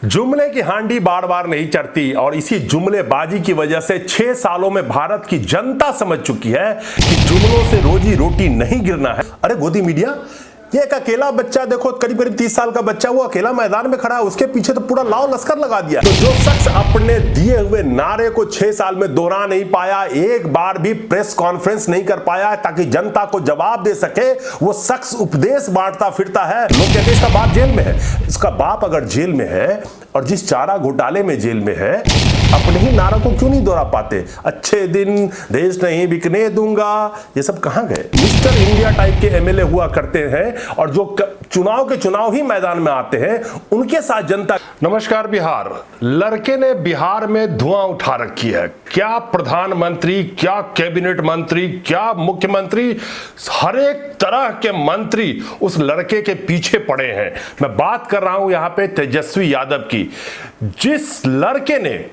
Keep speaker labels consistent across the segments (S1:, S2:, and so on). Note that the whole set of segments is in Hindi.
S1: जुमले की हांडी बार बार नहीं चढ़ती और इसी जुमलेबाजी की वजह से 6 सालों में भारत की जनता समझ चुकी है कि जुमलों से रोजी रोटी नहीं गिरना है। अरे गोदी मीडिया, ये एक अकेला बच्चा देखो, करीब करीब 30 साल का बच्चा, वो अकेला मैदान में खड़ा है, उसके पीछे तो पूरा लाव लश्कर लगा दिया। तो जो शख्स अपने दिए हुए नारे को 6 साल में दोहरा नहीं पाया, एक बार भी प्रेस कॉन्फ्रेंस नहीं कर पाया ताकि जनता को जवाब दे सके, वो शख्स उपदेश बांटता फिरता है। लोग कहते हैं इसका बाप जेल में है। इसका बाप अगर जेल में है और जिस चारा घोटाले में जेल में है, अपने ही नारा को क्यों नहीं दोहरा पाते? अच्छे दिन, देश नहीं बिकने दूंगा, ये सब कहां गए? मिस्टर इंडिया टाइप के एमएलए हुआ करते हैं और जो चुनाव के चुनाव ही मैदान में आते हैं, उनके साथ जनता। नमस्कार बिहार, लड़के ने बिहार में धुआं उठा रखी है। क्या प्रधानमंत्री, क्या कैबिनेट मंत्री, क्या मुख्यमंत्री, हर एक तरह के मंत्री उस लड़के के पीछे पड़े हैं। मैं बात कर रहा हूं यहां पे तेजस्वी यादव की, जिस लड़के ने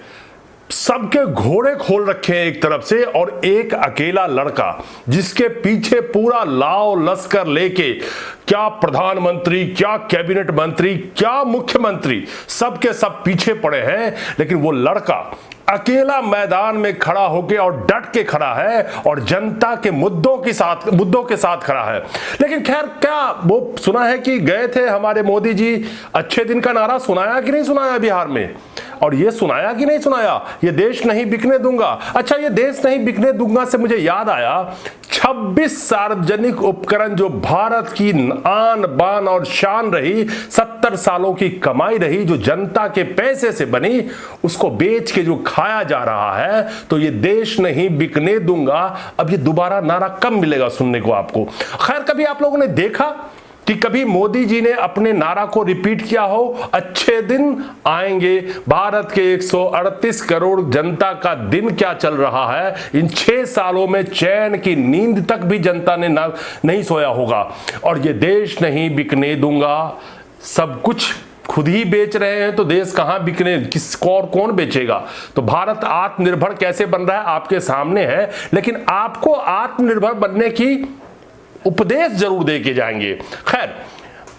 S1: सबके घोड़े खोल रखे हैं एक तरफ से, और एक अकेला लड़का जिसके पीछे पूरा लाव लश्कर लेके, क्या प्रधानमंत्री, क्या कैबिनेट मंत्री, क्या मुख्यमंत्री, सबके सब पीछे पड़े हैं। लेकिन वो लड़का अकेला मैदान में खड़ा होके और डट के खड़ा है और जनता के मुद्दों के साथ खड़ा है। लेकिन खैर, क्या वो सुना है कि गए थे हमारे मोदी जी, अच्छे दिन का नारा सुनाया कि नहीं सुनाया बिहार में? और ये सुनाया कि नहीं सुनाया, ये देश नहीं बिकने दूंगा। अच्छा, ये देश नहीं बिकने दूंगा से मुझे याद आया, 26 सार्वजनिक उपकरण जो भारत की आन बान और शान रही, 70 सालों की कमाई रही, जो जनता के पैसे से बनी, उसको बेच के जो खाया जा रहा है, तो ये देश नहीं बिकने दूंगा। अब ये दोबारा नारा कब मिलेगा सुनने को आपको? खैर, कभी आप लोगों ने देखा कि कभी मोदी जी ने अपने नारा को रिपीट किया हो, अच्छे दिन आएंगे, भारत के 138 करोड़ जनता का दिन क्या चल रहा है? इन 6 सालों में चैन की नींद तक भी जनता ने नहीं सोया होगा। और ये देश नहीं बिकने दूंगा, सब कुछ खुद ही बेच रहे हैं, तो देश कहां बिकने, किसको और कौन बेचेगा? तो भारत आत्मनिर्भर कैसे बन रहा है आपके सामने है, लेकिन आपको आत्मनिर्भर बनने की उपदेश जरूर दे के जाएंगे। खैर,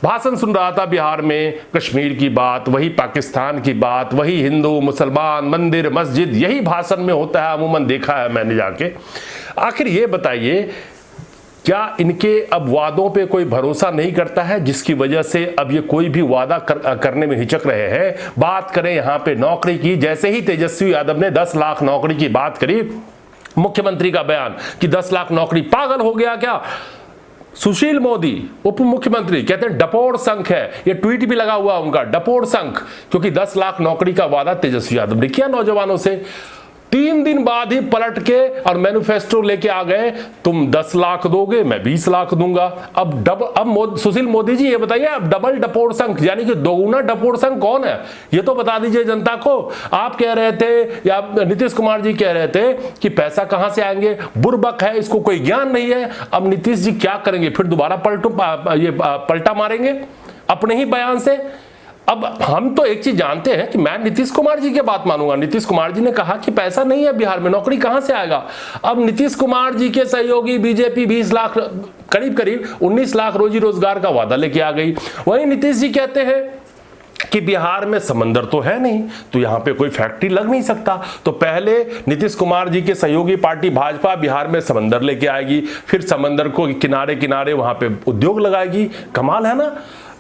S1: भाषण सुन रहा था बिहार में, कश्मीर की बात, वही पाकिस्तान की बात, वही हिंदू मुसलमान, मंदिर मस्जिद, यही भाषण में होता है अमूमन, देखा है मैंने जाके। आखिर ये बताइए, क्या इनके अब वादों पे कोई भरोसा नहीं करता है, जिसकी वजह से अब ये कोई भी वादा करने में हिचक रहे हैं? बात करें यहाँ पे नौकरी की, जैसे ही तेजस्वी यादव ने 10 लाख नौकरी की बात करी, मुख्यमंत्री का बयान कि 10 लाख नौकरी, पागल हो गया क्या? सुशील मोदी उप मुख्यमंत्री कहते हैं डपोर संख है, ये ट्वीट भी लगा हुआ उनका, डपोर संख, क्योंकि 10 लाख नौकरी का वादा तेजस्वी यादव ने किया नौजवानों से। 3 दिन बाद ही पलट के और मैनिफेस्टो लेके आ गए, तुम 10 लाख दोगे, मैं 20 लाख दूंगा। अब सुशील मोदी जी ये बताइए, अब डबल डपोर संख यानी कि दोगुना डपोर संख कौन है, ये तो बता दीजिए जनता को। आप कह रहे थे, या नीतीश कुमार जी कह रहे थे कि पैसा कहां से आएंगे, बुर्बक है, इसको कोई ज्ञान नहीं है। अब नीतीश जी क्या करेंगे, फिर दोबारा पलटा मारेंगे अपने ही बयान से। अब हम तो एक चीज जानते हैं कि मैं नीतीश कुमार जी की बात मानूंगा। नीतीश कुमार जी ने कहा कि पैसा नहीं है बिहार में, नौकरी कहां से आएगा? अब नीतीश कुमार जी के सहयोगी बीजेपी 20 लाख, करीब 19 लाख रोजी रोजगार का वादा लेके आ गई। वहीं नीतीश जी कहते हैं कि बिहार में समंदर तो है नहीं, तो यहां पे कोई फैक्ट्री लग नहीं सकता। तो पहले नीतीश कुमार जी के सहयोगी पार्टी भाजपा बिहार में समंदर लेके आएगी, फिर समंदर को किनारे किनारे वहां पे उद्योग लगाएगी। कमाल है ना?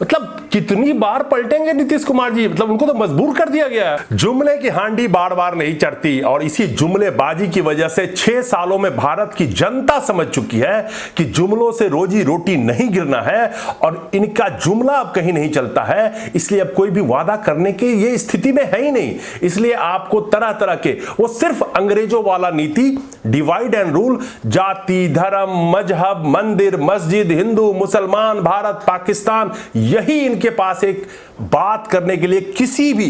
S1: मतलब कितनी बार पलटेंगे नीतीश कुमार जी, मतलब उनको तो मजबूर कर दिया गया है। जुमले की हांडी बार बार नहीं चढ़ती और इसी जुमलेबाजी की वजह से 6 सालों में भारत की जनता समझ चुकी है कि जुमलों से रोजी रोटी नहीं गिरना है और इनका जुमला अब कहीं नहीं चलता है। इसलिए अब कोई भी वादा करने की ये स्थिति में है ही नहीं। इसलिए आपको तरह तरह के, वो सिर्फ अंग्रेजों वाला नीति, डिवाइड एंड रूल, जाति धर्म मजहब, मंदिर मस्जिद, हिंदू मुसलमान, भारत पाकिस्तान, यही इनके पास एक बात करने के लिए किसी भी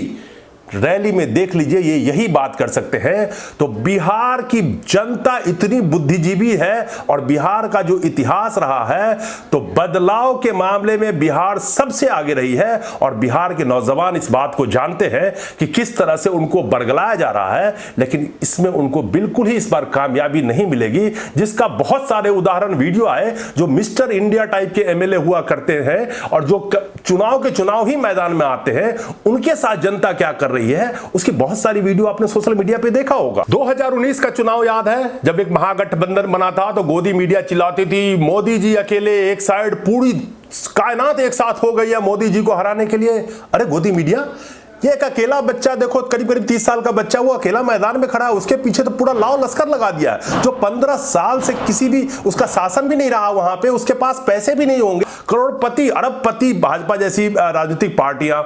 S1: रैली में देख लीजिए, ये यही बात कर सकते हैं। तो बिहार की जनता इतनी बुद्धिजीवी है और बिहार का जो इतिहास रहा है, तो बदलाव के मामले में बिहार सबसे आगे रही है और बिहार के नौजवान इस बात को जानते हैं कि किस तरह से उनको बरगलाया जा रहा है, लेकिन इसमें उनको बिल्कुल ही इस बार कामयाबी नहीं मिलेगी, जिसका बहुत सारे उदाहरण वीडियो आए जो मिस्टर इंडिया टाइप के एमएलए हुआ करते हैं और जो चुनाव के चुनाव ही मैदान में आते हैं, उनके साथ जनता क्या कर रही है उसकी बहुत सारी वीडियो आपने सोशल मीडिया पे देखा होगा। 2019 का चुनाव याद है, जब एक महागठबंधन बना था तो गोदी मीडिया चिल्लाती थी मोदी जी अकेले एक साइड, पूरी कायनात एक साथ हो गई है मोदी जी को हराने के लिए। अरे गोदी मीडिया, ये एक अकेला बच्चा देखो, करीब करीब 30 साल का बच्चा, वो अकेला मैदान में खड़ा है, उसके पीछे तो पूरा लाव लश्कर लगा दिया है, जो 15 साल से किसी भी उसका शासन भी नहीं रहा वहां पे, उसके पास पैसे भी नहीं होंगे, करोड़पति अरबपति भाजपा जैसी राजनीतिक पार्टियां,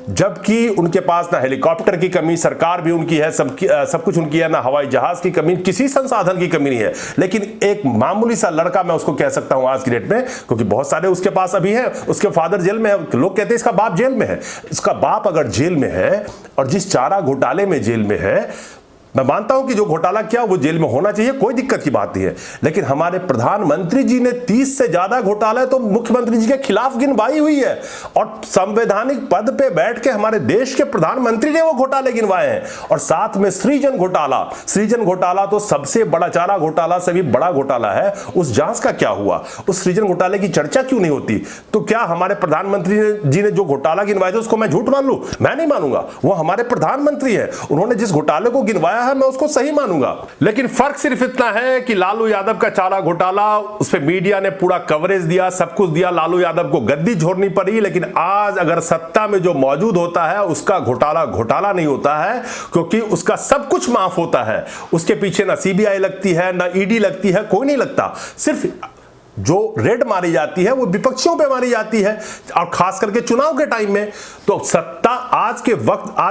S1: जबकि उनके पास ना हेलीकॉप्टर की कमी, सरकार भी उनकी है, सब कुछ उनकी है, ना हवाई जहाज की कमी, किसी संसाधन की कमी नहीं है, लेकिन एक मामूली सा लड़का, मैं उसको कह सकता हूं आज की डेट में, क्योंकि बहुत सारे उसके पास अभी है, उसके फादर जेल में है, लोग कहते हैं इसका बाप जेल में है, इसका बाप अगर जेल में है और जिस चारा घोटाले में जेल में है, मैं मानता हूं कि जो घोटाला किया वो जेल में होना चाहिए, कोई दिक्कत की बात नहीं है, लेकिन हमारे प्रधानमंत्री जी ने 30 से ज्यादा घोटाले तो मुख्यमंत्री जी के खिलाफ गिनवाई हुई है और संवैधानिक पद पे बैठ के हमारे देश के प्रधानमंत्री ने वो घोटाले गिनवाए हैं। और साथ में सृजन घोटाला तो सबसे बड़ा, चारा घोटाला से भी बड़ा घोटाला है, उस जांच का क्या हुआ, उस सृजन घोटाले की चर्चा क्यों नहीं होती? तो क्या हमारे प्रधानमंत्री जी ने जो घोटाला गिनवाए थे उसको मैं झूठ मान लूं? मैं नहीं मानूंगा, वो हमारे प्रधानमंत्री है, उन्होंने जिस घोटाले को गिनवाया है मैं उसको सही मानूंगा। लेकिन फर्क सिर्फ इतना है कि लालू यादव का चारा घोटाला, उस पे मीडिया ने पूरा कवरेज दिया, सब कुछ दिया, लालू यादव को गद्दी छोड़नी पड़ी, लेकिन आज अगर सत्ता में जो मौजूद होता है उसका घोटाला नहीं होता है, क्योंकि उसका सब कुछ माफ होता है, उसके पीछे ना सीबीआई लगती है ना ईडी लगती है, कोई नहीं लगता, सिर्फ जो रेड मारी जाती है वो विपक्षियों पे मारी जाती है, और खास करके चुनाव के टाइम में। तो सत्ता आज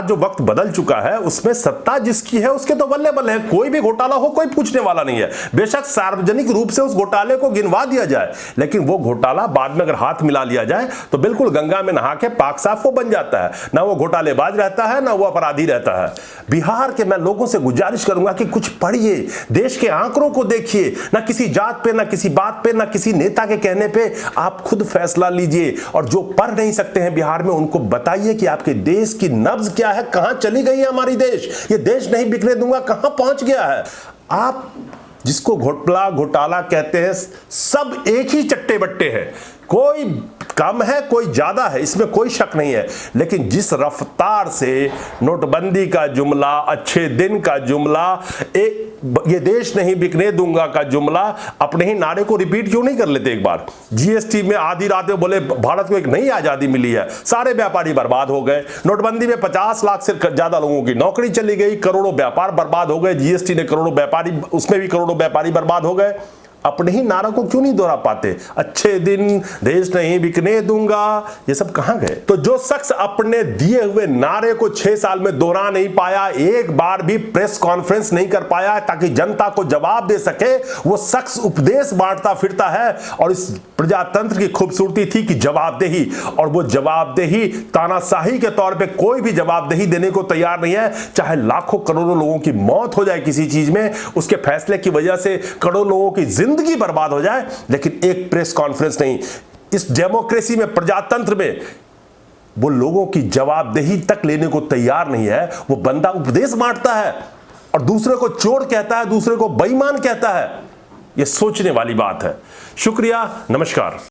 S1: जो वक्त बदल चुका है उसमें सत्ता जिसकी है उसके तो बल्ले बल्ले है, कोई भी घोटाला हो कोई पूछने वाला नहीं है, बेशक सार्वजनिक रूप से उस घोटाले को गिनवा दिया जाए, लेकिन वो घोटाला बाद में अगर हाथ मिला लिया जाए तो बिल्कुल गंगा में नहा के पाक साफ वो बन जाता है, ना वो घोटालेबाज रहता है ना वो अपराधी रहता है। बिहार के मैं लोगों से गुजारिश करूंगा कि कुछ पढ़िए, देश के आंकड़ों को देखिए, ना किसी जात पे ना किसी बात पे ना किसी नेता के कहने पे, आप खुद फैसला लीजिए, और जो पढ़ नहीं सकते हैं बिहार में उनको बताइए कि आपके देश की नब्ज क्या है, कहां चली गई है हमारी देश, ये देश नहीं बिकने दूंगा कहां पहुंच गया है। आप जिसको घोटाला कहते हैं, सब एक ही चट्टे बट्टे हैं, कोई कम है कोई ज्यादा है, इसमें कोई शक नहीं है, लेकिन जिस रफ्तार से नोटबंदी का जुमला, अच्छे दिन का जुमला, ये देश नहीं बिकने दूंगा का जुमला, अपने ही नारे को रिपीट क्यों नहीं कर लेते एक बार? जीएसटी में आधी रात में बोले भारत को एक नई आजादी मिली है, सारे व्यापारी बर्बाद हो गए, नोटबंदी में 50 लाख से ज्यादा लोगों की नौकरी चली गई, करोड़ों व्यापार बर्बाद हो गए, जीएसटी ने करोड़ों व्यापारी, उसमें भी करोड़ों व्यापारी बर्बाद हो गए, अपने ही नारा को क्यों नहीं दोहरा पाते? अच्छे दिन, देश नहीं बिकने दूंगा, ये सब कहां गए? तो जो शख्स अपने दिए हुए नारे को 6 साल में दोहरा नहीं पाया, एक बार भी प्रेस कॉन्फ्रेंस नहीं कर पाया ताकि जनता को जवाब दे सके, वो शख्स उपदेश बांटता फिरता है। और इस प्रजातंत्र की खूबसूरती थी कि जवाबदेही, और वो जवाबदेही तानाशाही के तौर पे कोई भी जवाबदेही देने को तैयार नहीं है, चाहे लाखों करोड़ों लोगों की मौत हो जाए किसी चीज में, उसके फैसले की वजह से करोड़ों लोगों की जिंदगी बर्बाद हो जाए, लेकिन एक प्रेस कॉन्फ्रेंस नहीं। इस डेमोक्रेसी में, प्रजातंत्र में वो लोगों की जवाबदेही तक लेने को तैयार नहीं है। वो बंदा उपदेश बांटता है और दूसरे को चोर कहता है, दूसरे को बेईमान कहता है। यह सोचने वाली बात है। शुक्रिया, नमस्कार।